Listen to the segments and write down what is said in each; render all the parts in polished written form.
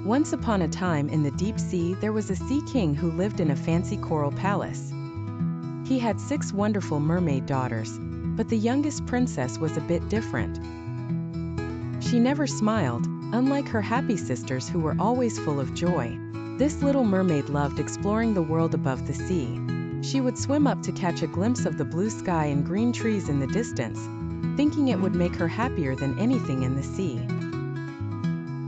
Once upon a time in the deep sea there was a sea king who lived in a fancy coral palace. He had 6 wonderful mermaid daughters, but the youngest princess was a bit different. She never smiled, unlike her happy sisters who were always full of joy. This little mermaid loved exploring the world above the sea. She would swim up to catch a glimpse of the blue sky and green trees in the distance, thinking it would make her happier than anything in the sea.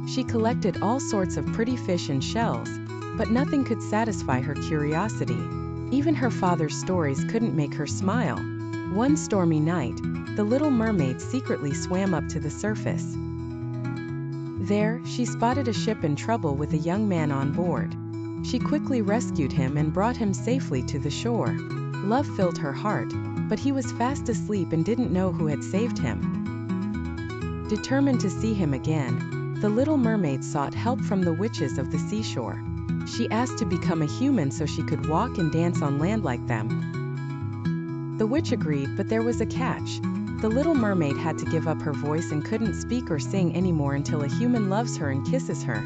She collected all sorts of pretty fish and shells, but nothing could satisfy her curiosity. Even her father's stories couldn't make her smile. One stormy night, the little mermaid secretly swam up to the surface. There, she spotted a ship in trouble with a young man on board. She quickly rescued him and brought him safely to the shore. Love filled her heart, but he was fast asleep and didn't know who had saved him. Determined to see him again, the little mermaid sought help from the witches of the seashore. She asked to become a human so she could walk and dance on land like them. The witch agreed, but there was a catch. The little mermaid had to give up her voice and couldn't speak or sing anymore until a human loves her and kisses her.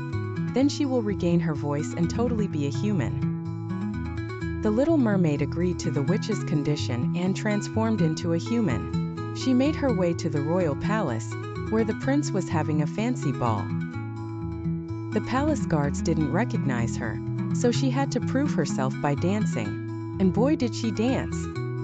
Then she will regain her voice and totally be a human. The little mermaid agreed to the witch's condition and transformed into a human. She made her way to the royal palace, where the prince was having a fancy ball. The palace guards didn't recognize her, so she had to prove herself by dancing. And boy did she dance!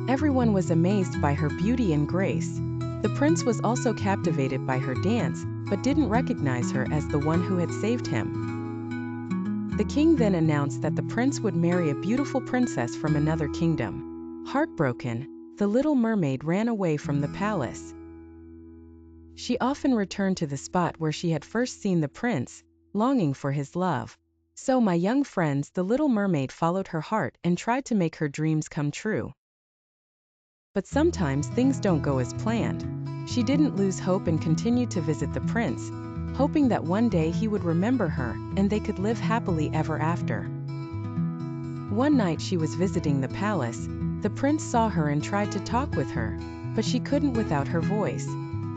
Everyone was amazed by her beauty and grace. The prince was also captivated by her dance, but didn't recognize her as the one who had saved him. The king then announced that the prince would marry a beautiful princess from another kingdom. Heartbroken, the little mermaid ran away from the palace. She often returned to the spot where she had first seen the prince, longing for his love. So, my young friends, the little mermaid followed her heart and tried to make her dreams come true. But sometimes things don't go as planned. She didn't lose hope and continued to visit the prince, hoping that one day he would remember her and they could live happily ever after. One night she was visiting the palace. The prince saw her and tried to talk with her, but she couldn't without her voice.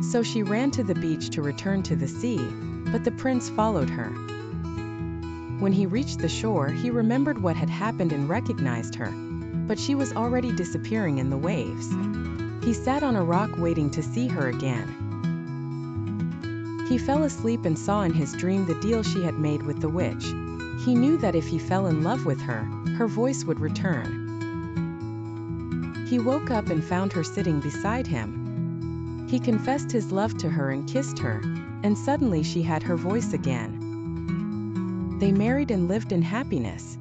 So she ran to the beach to return to the sea, but the prince followed her. When he reached the shore, he remembered what had happened and recognized her, but she was already disappearing in the waves. He sat on a rock waiting to see her again. He fell asleep and saw in his dream the deal she had made with the witch. He knew that if he fell in love with her, her voice would return. He woke up and found her sitting beside him. He confessed his love to her and kissed her, and suddenly she had her voice again. They married and lived in happiness.